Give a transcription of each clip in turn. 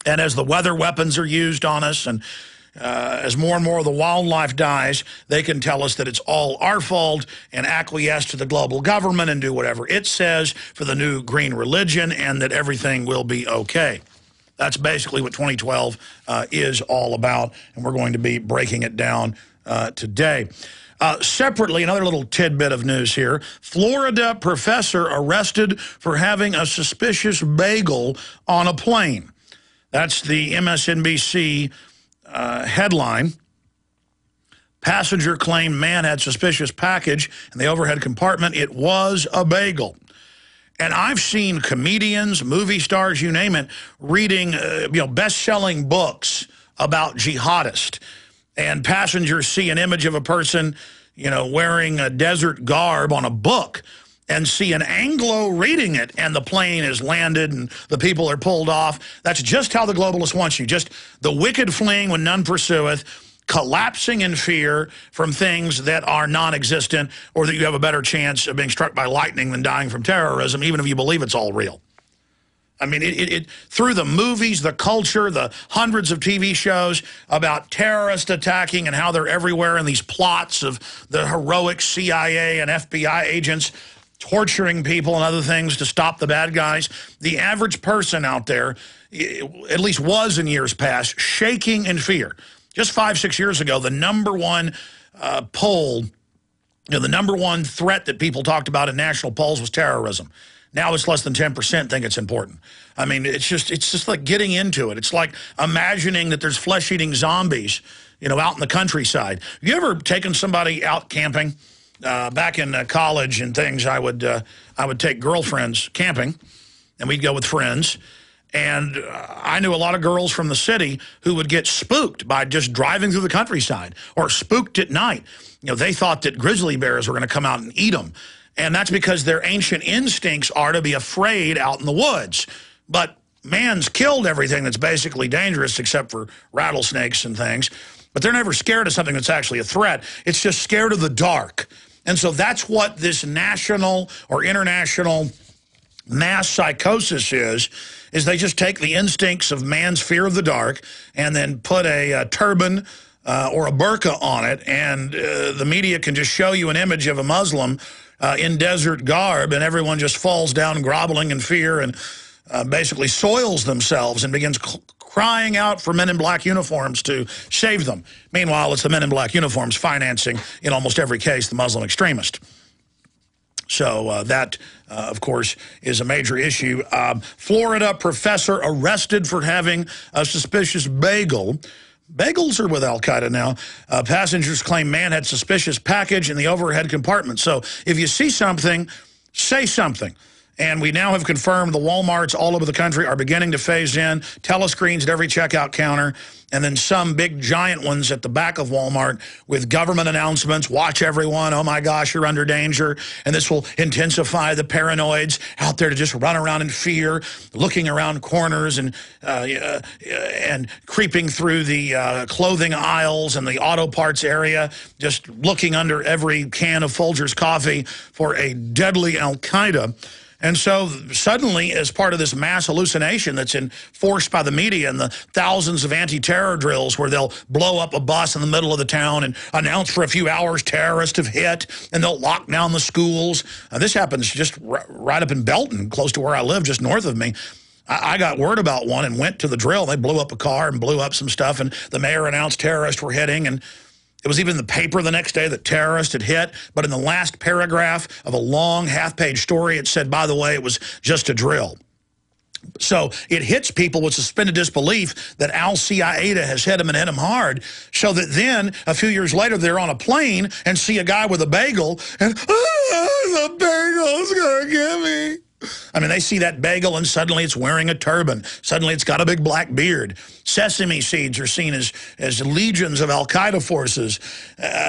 And as the weather weapons are used on us, and as more and more of the wildlife dies, they can tell us that it's all our fault and acquiesce to the global government and do whatever it says for the new green religion, and that everything will be okay. That's basically what 2012 is all about, and we're going to be breaking it down today. Separately, another little tidbit of news here. Florida professor arrested for having a suspicious bagel on a plane. That's the MSNBC headline. Passenger claimed man had suspicious package in the overhead compartment. It was a bagel. And I've seen comedians, movie stars, you name it, reading best-selling books about jihadists. And passengers see an image of a person, wearing a desert garb on a book, and see an Anglo reading it, and the plane is landed and the people are pulled off. That's just how the globalists want you. Just the wicked fleeing when none pursueth, collapsing in fear from things that are non-existent, or that you have a better chance of being struck by lightning than dying from terrorism, even if you believe it's all real. I mean, through the movies, the culture, the hundreds of TV shows about terrorist attacking and how they're everywhere, and these plots of the heroic CIA and FBI agents torturing people and other things to stop the bad guys. The average person out there, at least was in years past, shaking in fear. Just 5-6 years ago, the number one poll, the number one threat that people talked about in national polls was terrorism. Now it's less than 10% think it's important. I mean, it's just like getting into it. It's like imagining that there's flesh-eating zombies, out in the countryside. You ever taken somebody out camping? Back in college and things, I would take girlfriends camping, and we'd go with friends. And I knew a lot of girls from the city who would get spooked by just driving through the countryside, or spooked at night. They thought that grizzly bears were going to come out and eat them. And that's because their ancient instincts are to be afraid out in the woods. But man's killed everything that's basically dangerous except for rattlesnakes and things. But they're never scared of something that's actually a threat. It's just scared of the dark. And so that's what this national or international mass psychosis is they just take the instincts of man's fear of the dark and then put a turban or a burqa on it, and the media can just show you an image of a Muslim in desert garb, and everyone just falls down groveling in fear and basically soils themselves and begins crying out for men in black uniforms to save them. Meanwhile, it's the men in black uniforms financing, in almost every case, the Muslim extremist. So that, of course, is a major issue. Florida professor arrested for having a suspicious bagel. Bagels are with Al-Qaeda now. Passengers claim man had suspicious package in the overhead compartment. So if you see something, say something. And we now have confirmed the Walmarts all over the country are beginning to phase in telescreens at every checkout counter, and then some big giant ones at the back of Walmart with government announcements. Watch everyone. Oh, my gosh, you're under danger. And this will intensify the paranoids out there to just run around in fear, looking around corners and creeping through the clothing aisles and the auto parts area, just looking under every can of Folgers coffee for a deadly Al-Qaeda. And so suddenly, as part of this mass hallucination that's enforced by the media and the thousands of anti-terror drills where they'll blow up a bus in the middle of the town and announce for a few hours terrorists have hit, and they'll lock down the schools. This happens just right up in Belton, close to where I live, just north of me. I got word about one and went to the drill. They blew up a car and blew up some stuff, and the mayor announced terrorists were hitting, and it was even in the paper the next day that terrorists had hit. But in the last paragraph of a long half-page story, it said, by the way, it was just a drill. So it hits people with suspended disbelief that Al-Qaeda has hit them and hit them hard, so that then a few years later they're on a plane and see a guy with a bagel and, the bagel's gonna get me. I mean, they see that bagel and suddenly it's wearing a turban. Suddenly it's got a big black beard. Sesame seeds are seen as legions of Al-Qaeda forces.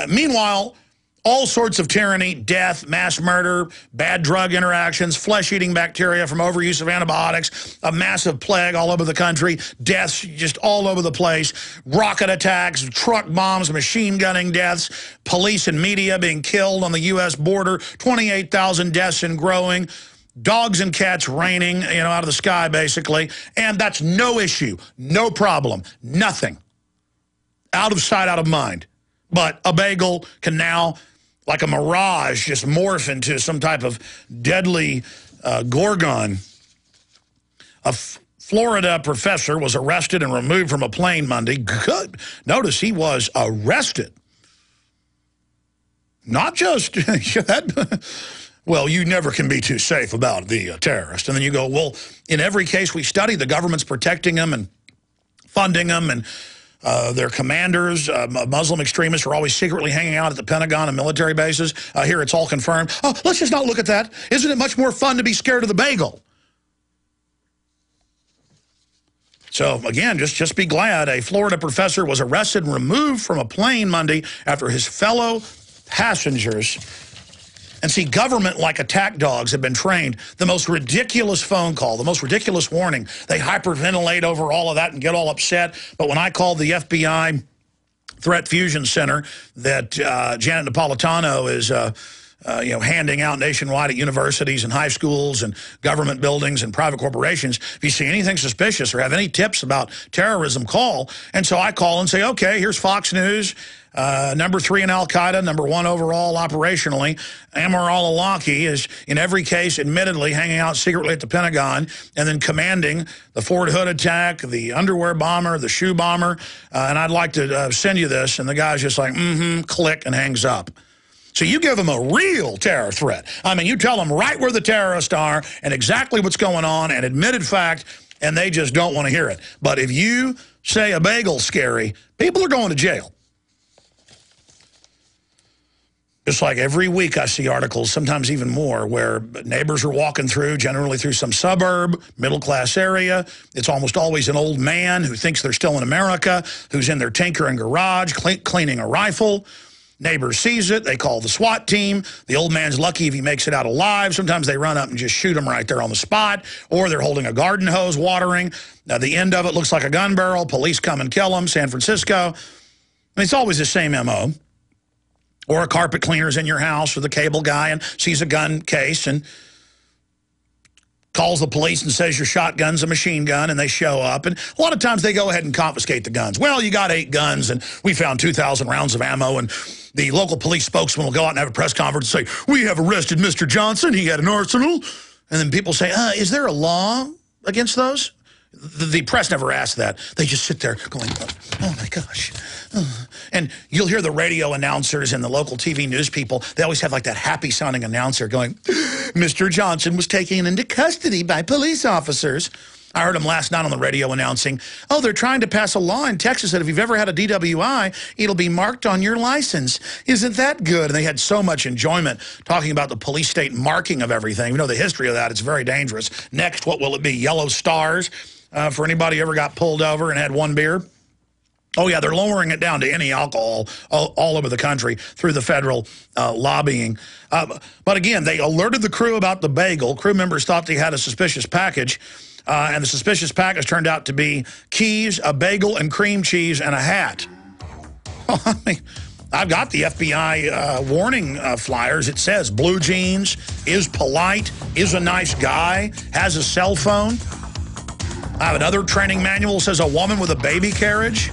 Meanwhile, all sorts of tyranny, death, mass murder, bad drug interactions, flesh-eating bacteria from overuse of antibiotics, a massive plague all over the country, deaths just all over the place, rocket attacks, truck bombs, machine gunning deaths, police and media being killed on the U.S. border, 28,000 deaths and growing. dogs and cats raining, out of the sky, basically. And that's no issue, no problem, nothing. Out of sight, out of mind. But a bagel can now, like a mirage, just morph into some type of deadly gorgon. A Florida professor was arrested and removed from a plane Monday. Good. Notice he was arrested. Not just that. Well, you never can be too safe about the terrorist. And then you go, well, in every case we study, the government's protecting them and funding them, and their commanders, Muslim extremists, are always secretly hanging out at the Pentagon and military bases. Here it's all confirmed. Oh, let's just not look at that. Isn't it much more fun to be scared of the bagel? So, again, just be glad a Florida professor was arrested and removed from a plane Monday after his fellow passengers. And see, government, like attack dogs, have been trained. The most ridiculous phone call, the most ridiculous warning, they hyperventilate over all of that and get all upset. But when I called the FBI Threat Fusion Center that Janet Napolitano is handing out nationwide at universities and high schools and government buildings and private corporations, if you see anything suspicious or have any tips about terrorism, call. And so I call and say, okay, here's Fox News, number 3 in Al-Qaeda, number 1 overall operationally. Ammar al-Awlaki is, in every case, admittedly hanging out secretly at the Pentagon and then commanding the Fort Hood attack, the underwear bomber, the shoe bomber, and I'd like to send you this. And the guy's just like, click, and hangs up. So you give them a real terror threat. I mean, you tell them right where the terrorists are and exactly what's going on, an admitted fact, and they just don't want to hear it. But if you say a bagel's scary, people are going to jail. Just like every week I see articles, sometimes even more, where neighbors are walking through, generally through some suburb, middle-class area. It's almost always an old man who thinks they're still in America, who's in their tinkering garage, cleaning a rifle. Neighbor sees it. They call the SWAT team. The old man's lucky if he makes it out alive. Sometimes they run up and just shoot him right there on the spot, or they're holding a garden hose watering. The end of it looks like a gun barrel. Police come and kill him. San Francisco. And it's always the same M.O. Or a carpet cleaner's in your house, or the cable guy, and sees a gun case and calls the police and says your shotgun's a machine gun, and they show up. And a lot of times they go ahead and confiscate the guns. Well, you got 8 guns, and we found 2,000 rounds of ammo, and the local police spokesman will go out and have a press conference and say, we have arrested Mr. Johnson. He had an arsenal. And then people say, is there a law against those? The press never asks that. They just sit there going, oh, my gosh. And you'll hear the radio announcers and the local TV news people. They always have like that happy-sounding announcer going, Mr. Johnson was taken into custody by police officers. I heard him last night on the radio announcing, oh, they're trying to pass a law in Texas that if you've ever had a DWI, it'll be marked on your license. Isn't that good? And they had so much enjoyment talking about the police state marking of everything. You know the history of that. It's very dangerous. Next, what will it be? Yellow stars for anybody who ever got pulled over and had 1 beer? Oh, yeah, they're lowering it down to any alcohol all over the country through the federal lobbying. But again, they alerted the crew about the bagel. Crew members thought they had a suspicious package. And the suspicious package turned out to be keys, a bagel, and cream cheese, and a hat. I mean, I've got the FBI warning flyers. It says blue jeans, is polite, is a nice guy, has a cell phone. I have another training manual that says a woman with a baby carriage.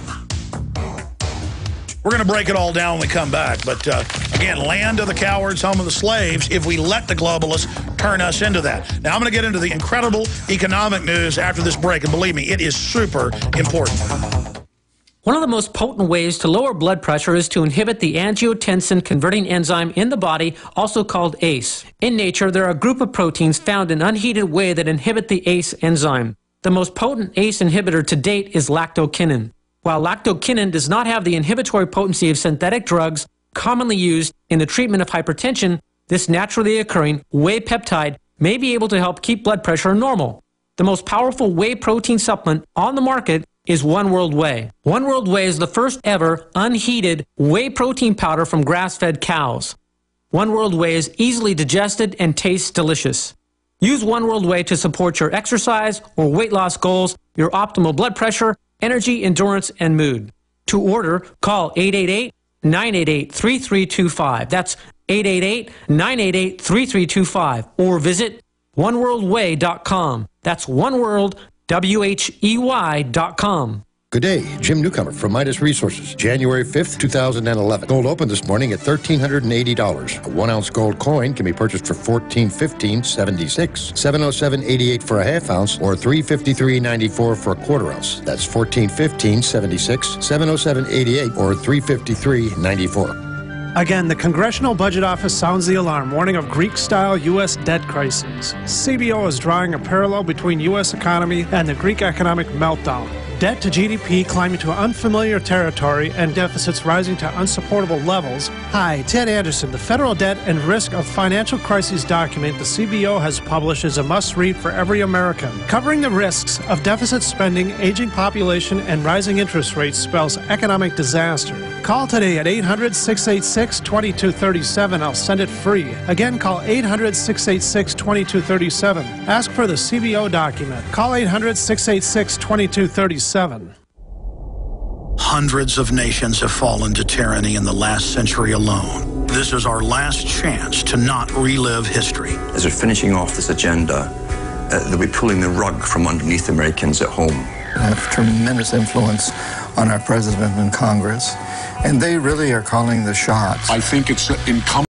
We're going to break it all down when we come back. But again, land of the cowards, home of the slaves, if we let the globalists turn us into that. Now, I'm going to get into the incredible economic news after this break. And believe me, it is super important. One of the most potent ways to lower blood pressure is to inhibit the angiotensin-converting enzyme in the body, also called ACE. In nature, there are a group of proteins found in unheated whey that inhibit the ACE enzyme. The most potent ACE inhibitor to date is lactokinin. While lactokinin does not have the inhibitory potency of synthetic drugs commonly used in the treatment of hypertension, this naturally occurring whey peptide may be able to help keep blood pressure normal. The most powerful whey protein supplement on the market is One World Whey. One World Whey is the first ever unheated whey protein powder from grass-fed cows. One World Whey is easily digested and tastes delicious. Use One World Whey to support your exercise or weight loss goals, your optimal blood pressure, energy, endurance, and mood. To order, call 888-988-3325. That's 888-988-3325. Or visit oneworldway.com. That's oneworld.com. Good day, Jim Newcomer from Midas Resources, January 5th, 2011. Gold opened this morning at $1,380. A 1-ounce gold coin can be purchased for $14.15.76, $707.88 for a half ounce, or $353.94 for a quarter ounce. That's $14.15.76, $707.88, or $353.94. Again, the Congressional Budget Office sounds the alarm, warning of Greek-style U.S. debt crises. CBO is drawing a parallel between U.S. economy and the Greek economic meltdown. Debt to GDP climbing to unfamiliar territory and deficits rising to unsupportable levels. Hi, Ted Anderson. The Federal Debt and Risk of Financial Crises document the CBO has published is a must-read for every American. Covering the risks of deficit spending, aging population, and rising interest rates spells economic disaster. Call today at 800-686-2237. I'll send it free. Again, call 800-686-2237. Ask for the CBO document. Call 800-686-2237. Hundreds of nations have fallen to tyranny in the last century alone. This is our last chance to not relive history. As we're finishing off this agenda, they'll be pulling the rug from underneath Americans at home. I have tremendous influence on our president and Congress, and they really are calling the shots. I think it's incumbent